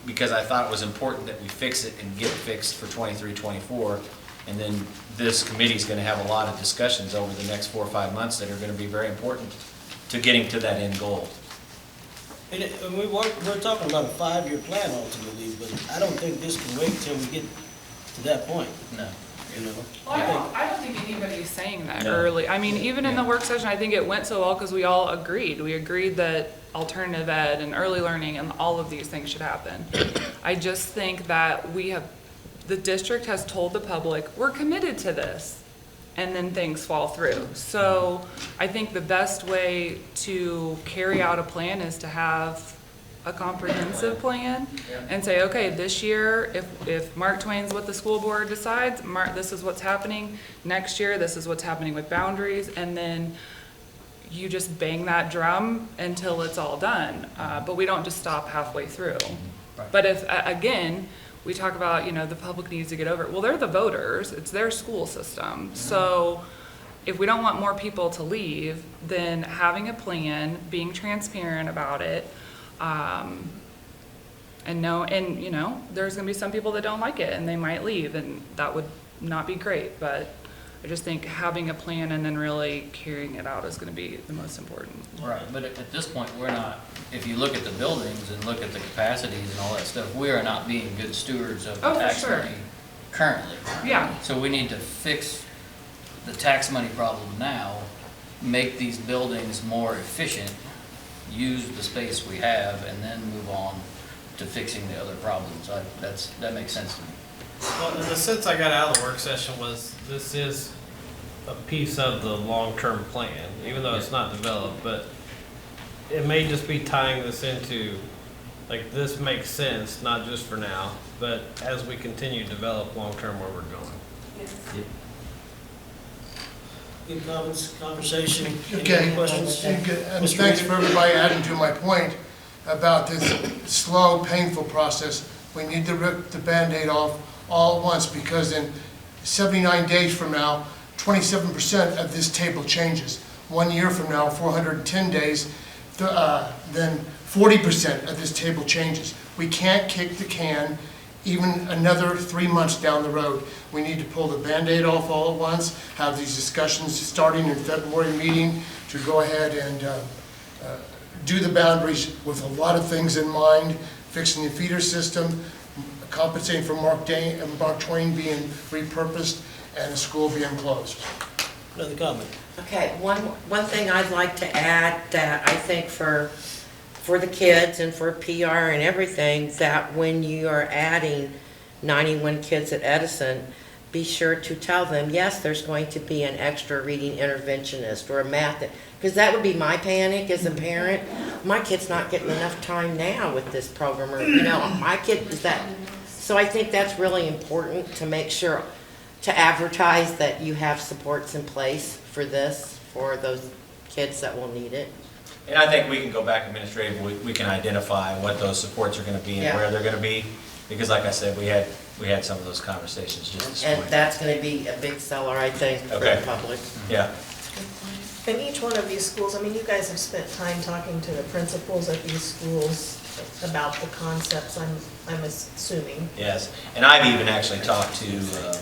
because I thought it was important that we fix it and get it fixed for 23, 24. And then this committee is going to have a lot of discussions over the next 4 or 5 months that are going to be very important to getting to that end goal. And we're talking about a 5-year plan ultimately, but I don't think this can wait till we get to that point. No. Well, I don't think anybody's saying that early. I mean, even in the work session, I think it went so well because we all agreed. We agreed that alternative ed and early learning and all of these things should happen. I just think that the district has told the public, we're committed to this. And then things fall through. So I think the best way to carry out a plan is to have a comprehensive plan and say, okay, this year, if Mark Twain's what the school board decides, this is what's happening. Next year, this is what's happening with boundaries. And then you just bang that drum until it's all done. But we don't just stop halfway through. But if, again, we talk about, the public needs to get over it. Well, they're the voters. It's their school system. So if we don't want more people to leave, then having a plan, being transparent about it, and there's going to be some people that don't like it and they might leave, and that would not be great. But I just think having a plan and then really carrying it out is going to be the most important. Right, but at this point, we're not, if you look at the buildings and look at the capacities and all that stuff, we are not being good stewards of the tax money currently. Yeah. So we need to fix the tax money problem now, make these buildings more efficient, use the space we have, and then move on to fixing the other problems. That makes sense to me. Well, and the sense I got out of the work session was this is a piece of the long-term plan, even though it's not developed, but it may just be tying this into, like, this makes sense, not just for now, but as we continue to develop long-term where we're going. Good comments, conversation, any Okay, other questions? and Mr. thanks Reed? for everybody adding to my point about this slow, painful process. We need to rip the Band-Aid off all at once, because in 79 days from now, 27% of this table changes. 1 year from now, 410 days, then 40% of this table changes. We can't kick the can even another 3 months down the road. We need to pull the Band-Aid off all at once, have these discussions starting in February meeting to go ahead and do the boundaries with a lot of things in mind, fixing the feeder system, compensating for Mark Twain being repurposed, and the school being closed. Another comment? Okay, one thing I'd like to add that I think for the kids and for PR and everything, that when you are adding 91 kids at Edison, be sure to tell them, yes, there's going to be an extra reading interventionist or a math, because that would be my panic as a parent. My kid's not getting enough time now with this program, or, my kid is that. So I think that's really important to make sure to advertise that you have supports in place for this, for those kids that will need it. And I think we can go back administratively, we can identify what those supports are gonna be and Yeah. where they're gonna be. Because like I said, we had some of those conversations just this And morning. that's going to be a big seller, I think, for Okay. the public. Yeah, In each one of these schools, I mean, you guys have spent time talking to the principals at these schools about the concepts, I'm assuming. yes. And I've even actually talked to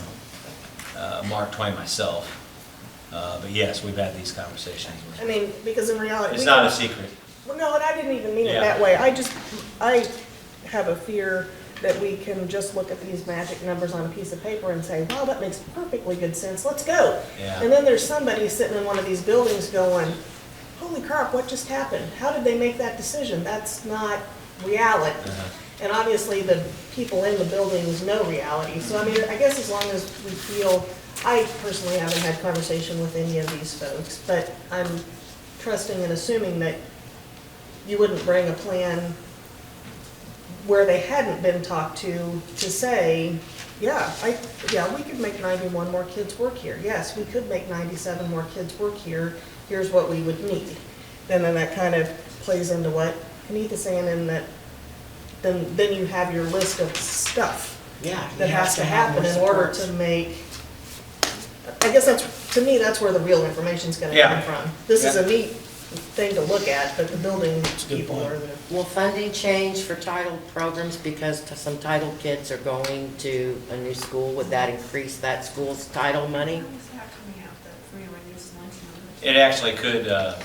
Mark Twain myself. But yes, we've had these conversations. I mean, because in reality. It's not a secret. Well, no, and I didn't even mean it Yeah. that way. I have a fear that we can just look at these magic numbers on a piece of paper and say, wow, that makes perfectly good sense, let's go. Yeah. And then there's somebody sitting in one of these buildings going, holy crap, what just happened? How did they make that decision? That's not reality. And obviously, the people in the buildings know reality. So, I mean, I guess as long as we feel, I personally haven't had conversation with any of these folks, but I'm trusting and assuming that you wouldn't bring a plan where they hadn't been talked to say, yeah, we could make 91 more kids work here. Yes, we could make 97 more kids work here. Here's what we would need. And then that kind of plays into what Keneath is saying, in that then you have your list of stuff Yeah. that has to happen in order to make, I guess to me, that's where the real information's gonna Yeah. come from. This is Yeah. a neat thing to look at, but the building people are the. Will funding change for title programs because some title kids are going to a new school? Would that increase that school's title money? It actually could, I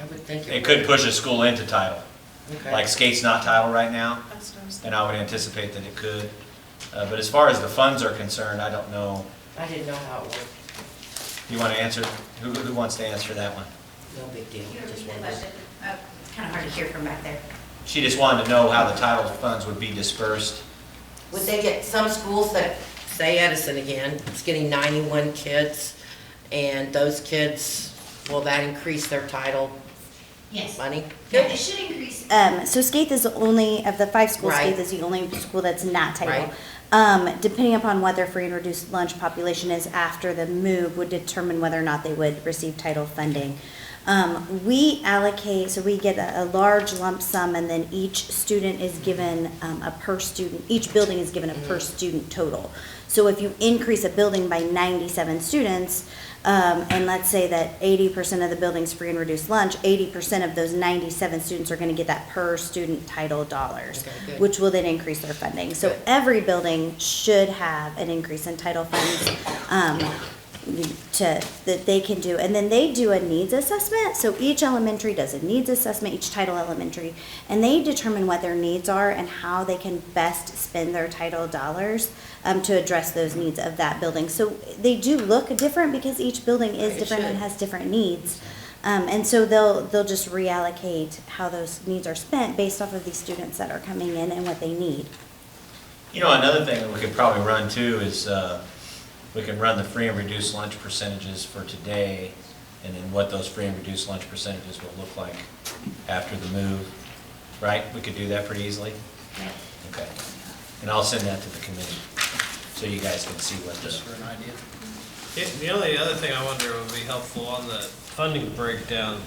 would think it could push a school into title. Okay. Like skate's not title right now, and I would anticipate that it could. But as far as the funds are concerned, I don't know. I didn't know how it worked. You want to answer? Who wants to answer that one? No big deal. Just wondered. Kind of hard to hear from back there. She just wanted to know how the title funds would be dispersed. Would they get some schools that, say Edison again, it's getting 91 kids, and those kids, will that increase their title Yes. money? Yeah, it should increase. So Skaith is the only, of the 5 schools, Right. Skaith is the only school that's not title. Right. Depending upon what their free and reduced lunch population is after the move would determine whether or not they would receive title funding. We allocate, so we get a large lump sum, and then each student is given a per student, each building is given a per student total. So if you increase a building by 97 students, and let's say that 80% of the building's free and reduced lunch, 80% of those 97 students are gonna get that per student title dollars, Okay, good. which will then increase their funding. So Good. every building should have an increase in title funds, that they can do. And then they do a needs assessment. So each elementary does a needs assessment, each title elementary, and they determine what their needs are and how they can best spend their title dollars to address those needs of that building. So they do look different because each building is Right, it different and should. has different needs. And so they'll just reallocate how those needs are spent based off of these students that are coming in and what they need. You know, another thing that we could probably run too is, we can run the free and reduced lunch percentages for today, and then what those free and reduced lunch percentages will look like after the move, right? We could do that pretty easily? Okay. And I'll send that to the committee, so you guys can see what Just for an idea. The only other thing I wonder would be helpful on the funding breakdown.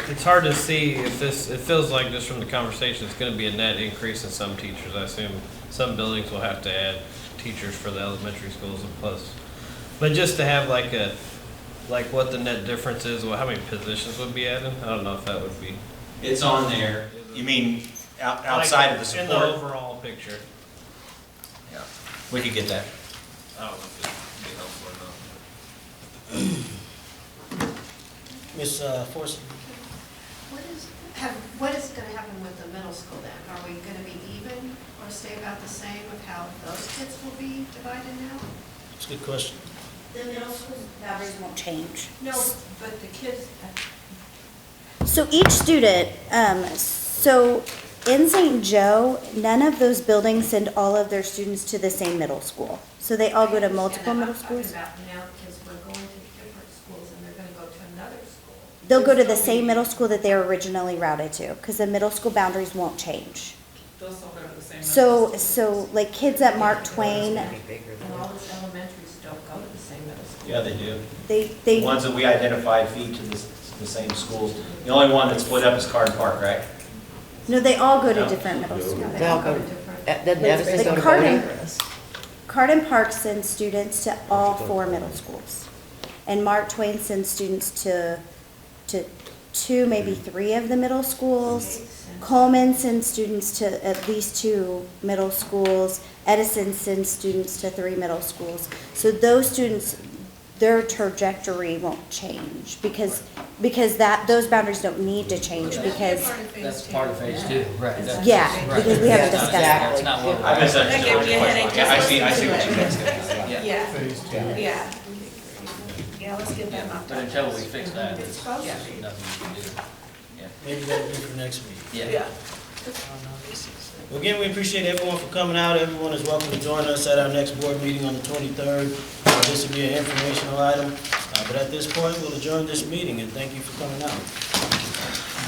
It's hard to see if this, it feels like just from the conversation, it's gonna be a net increase in some teachers. I assume some buildings will have to add teachers for the elementary schools and plus. But just to have like what the net difference is, how many positions would be added? I don't know if that would be. It's on there. You mean outside of the support? In the overall picture. Yeah, we could get that. I don't know if it'd be helpful or not. Ms. Forsythe? What is gonna happen with the middle school then? Are we gonna be even or stay about the same with how those kids will be divided now? That's a good question. The middle school boundaries won't change. No, but the kids, So each student, so in St. Joe, none of those buildings send all of their students to the same middle school. So they all go to multiple middle schools. I'm talking about now because we're going to different schools and they're gonna go to another school. They'll go to the same middle school that they were originally routed to, because the middle school boundaries won't change. They'll still go to the same. So like kids at Mark Twain, And all those elementaries don't go to the same middle school. Yeah, they do. they, The ones that we identified feed to the same schools. The only one that's split up is Card Park, right? no, they all go to No. different middle schools. They'll go, doesn't Edison Like go to Cardin, Bodie? Cardin Park sends students to all 4 middle schools. And Mark Twain sends students to 2, maybe 3 of the middle schools. Coleman sends students to at least 2 middle schools. Edison sends students to 3 middle schools. So those students, their trajectory won't change because those boundaries don't need to change because, That's part of phase 2, right? That's- yeah, because we haven't Yeah, discussed exactly. It's not what I we're. misunderstood That gave me a your headache question. I see just what you guys listening did. Yeah. Yeah, yeah, let's get that knocked But out. until we fix that, It's there's supposed to be. nothing we can do. Maybe that'll be for next week. Yeah. Well, again, we appreciate everyone for coming out. Everyone is welcome to join us at our next board meeting on the 23rd. This will be an informational item, but at this point, we'll adjourn this meeting, and thank you for coming out.